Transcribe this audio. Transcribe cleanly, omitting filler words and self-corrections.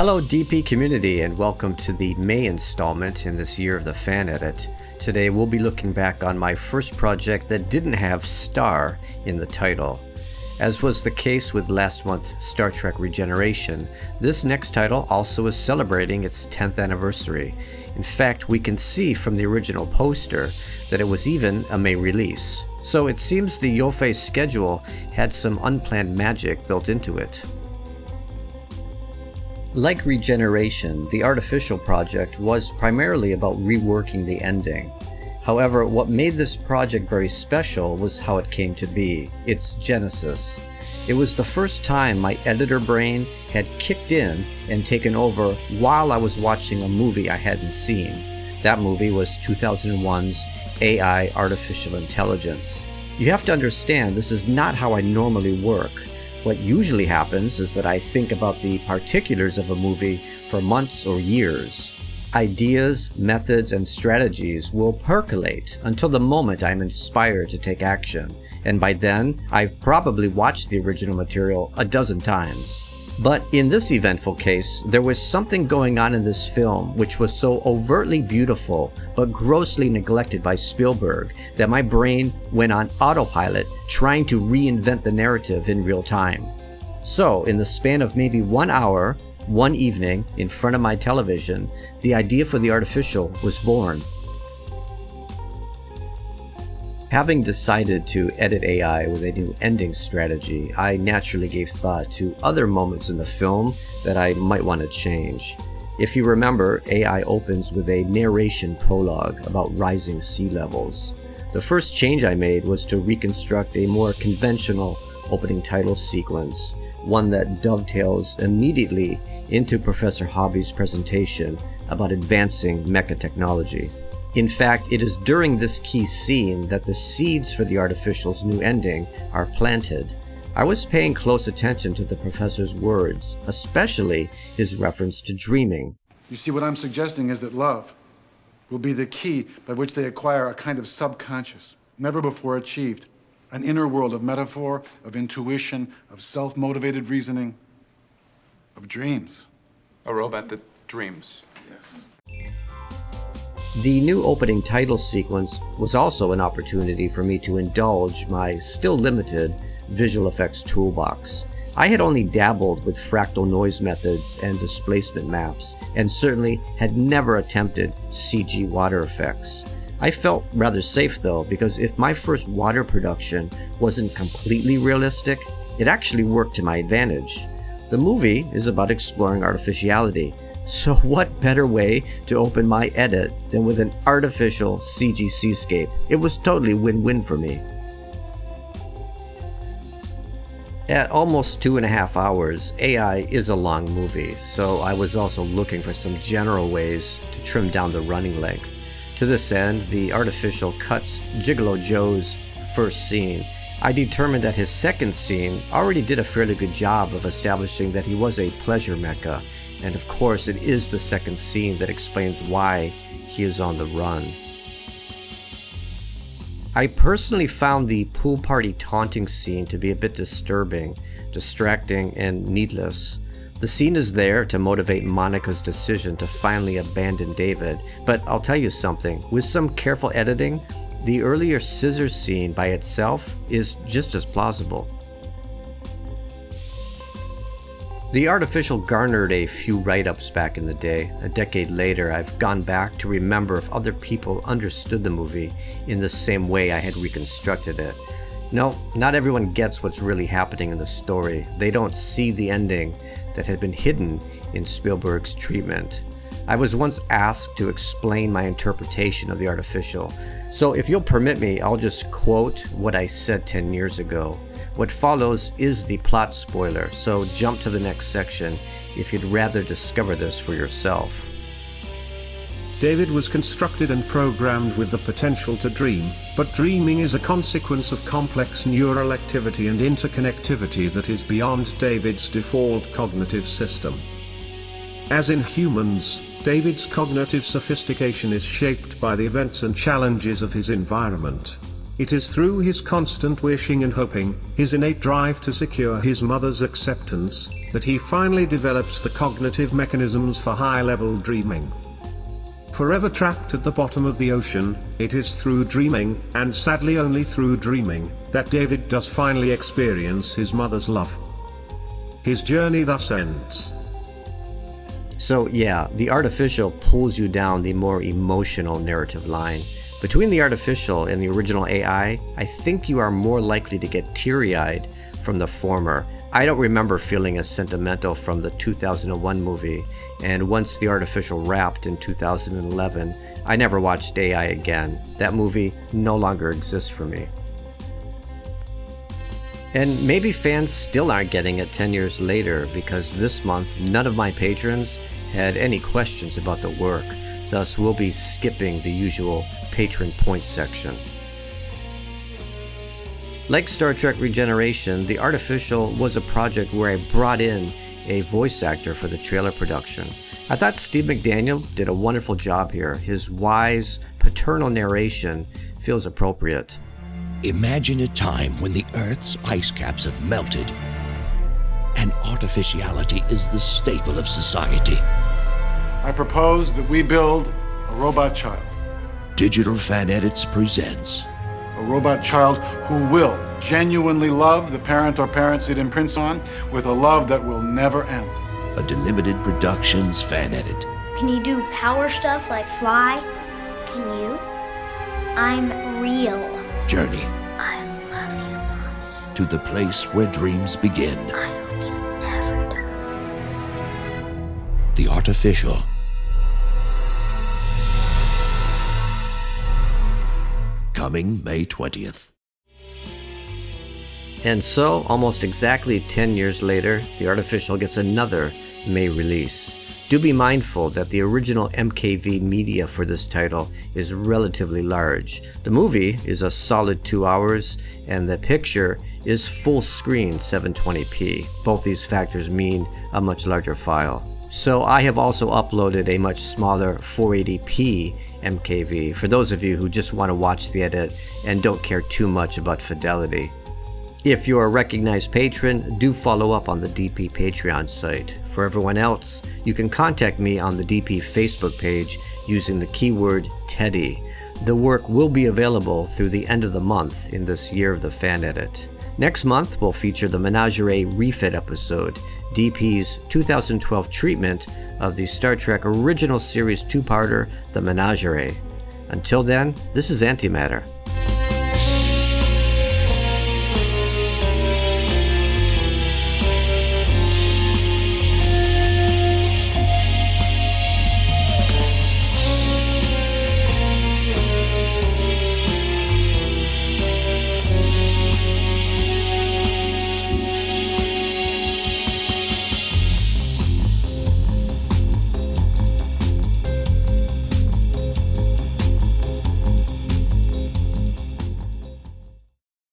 Hello DP community, and welcome to the May installment in this year of the Fanedit. Today we'll be looking back on my first project that didn't have star in the title. As was the case with last month's Star Trek Regeneration, this next title also is celebrating its 10th anniversary. In fact, we can see from the original poster that it was even a May release. So it seems the Yofei schedule had some unplanned magic built into it. Like Regeneration, the Artificial project was primarily about reworking the ending. However, what made this project very special was how it came to be, its genesis. It was the first time my editor brain had kicked in and taken over while I was watching a movie I hadn't seen. That movie was 2001's AI Artificial Intelligence. You have to understand, this is not how I normally work. What usually happens is that I think about the particulars of a movie for months or years. Ideas, methods, and strategies will percolate until the moment I'm inspired to take action, and by then, I've probably watched the original material a dozen times. But in this eventful case, there was something going on in this film which was so overtly beautiful but grossly neglected by Spielberg that my brain went on autopilot trying to reinvent the narrative in real time. So, in the span of maybe 1 hour, one evening, in front of my television, the idea for the Artificial was born. Having decided to edit AI with a new ending strategy, I naturally gave thought to other moments in the film that I might want to change. If you remember, AI opens with a narration prologue about rising sea levels. The first change I made was to reconstruct a more conventional opening title sequence, one that dovetails immediately into Professor Hobby's presentation about advancing mecha technology. In fact, it is during this key scene that the seeds for the Artificial's new ending are planted. I was paying close attention to the professor's words, especially his reference to dreaming. You see, what I'm suggesting is that love will be the key by which they acquire a kind of subconscious, never before achieved, an inner world of metaphor, of intuition, of self-motivated reasoning, of dreams. A robot that dreams. Yes. The new opening title sequence was also an opportunity for me to indulge my still limited visual effects toolbox. I had only dabbled with fractal noise methods and displacement maps, and certainly had never attempted CG water effects. I felt rather safe though, because if my first water production wasn't completely realistic, it actually worked to my advantage. The movie is about exploring artificiality, so what better way to open my edit than with an artificial CG seascape? It was totally win-win for me. At almost 2.5 hours, AI is a long movie, so I was also looking for some general ways to trim down the running length. To this end, the Artificial cuts Gigolo Joe's first scene. I determined that his second scene already did a fairly good job of establishing that he was a pleasure mecha, and of course it is the second scene that explains why he is on the run. I personally found the pool party taunting scene to be a bit disturbing, distracting, and needless. The scene is there to motivate Monica's decision to finally abandon David, but I'll tell you something, with some careful editing, the earlier scissors scene by itself is just as plausible. The Artificial garnered a few write-ups back in the day. A decade later, I've gone back to remember if other people understood the movie in the same way I had reconstructed it. No, not everyone gets what's really happening in the story. They don't see the ending that had been hidden in Spielberg's treatment. I was once asked to explain my interpretation of the Artificial, so if you'll permit me, I'll just quote what I said 10 years ago. What follows is the plot spoiler, so jump to the next section if you'd rather discover this for yourself. David was constructed and programmed with the potential to dream, but dreaming is a consequence of complex neural activity and interconnectivity that is beyond David's default cognitive system. As in humans, David's cognitive sophistication is shaped by the events and challenges of his environment. it is through his constant wishing and hoping, his innate drive to secure his mother's acceptance, that he finally develops the cognitive mechanisms for high-level dreaming. Forever trapped at the bottom of the ocean, it is through dreaming, and sadly only through dreaming, that David does finally experience his mother's love. His journey thus ends. So yeah, the artificial pulls you down the more emotional narrative line. Between the artificial and the original AI, I think you are more likely to get teary-eyed from the former. I don't remember feeling as sentimental from the 2001 movie, and once the artificial wrapped in 2011, I never watched AI again. That movie no longer exists for me. And maybe fans still aren't getting it 10 years later, because this month none of my patrons had any questions about the work. Thus, we'll be skipping the usual patron point section. Like Star Trek Regeneration, The Artificial was a project where I brought in a voice actor for the trailer production. I thought Steve McDaniel did a wonderful job here. His wise, paternal narration feels appropriate. Imagine a time when the Earth's ice caps have melted, and artificiality is the staple of society. I propose that we build a robot child. Digital Fanedits presents A robot child who will genuinely love the parent or parents it imprints on with a love that will never end. a Delimited Productions Fanedit. Can you do power stuff like fly? Can you? I'm real. Journey I love you, Mommy. to the place where dreams begin. I hope you never die. The Artificial. Coming May 20th. And so, almost exactly 10 years later, The Artificial gets another May release. Do be mindful that the original MKV media for this title is relatively large. The movie is a solid 2 hours, and the picture is full screen 720p. Both these factors mean a much larger file. So I have also uploaded a much smaller 480p MKV for those of you who just want to watch the edit and don't care too much about fidelity. If you're a recognized patron, do follow up on the DP Patreon site. For everyone else, you can contact me on the DP Facebook page using the keyword Teddy. The work will be available through the end of the month in this year of the fan edit. Next month will feature the Menagerie Refit episode, DP's 2012 treatment of the Star Trek original series two-parter, The Menagerie. Until then, this is Antimatter.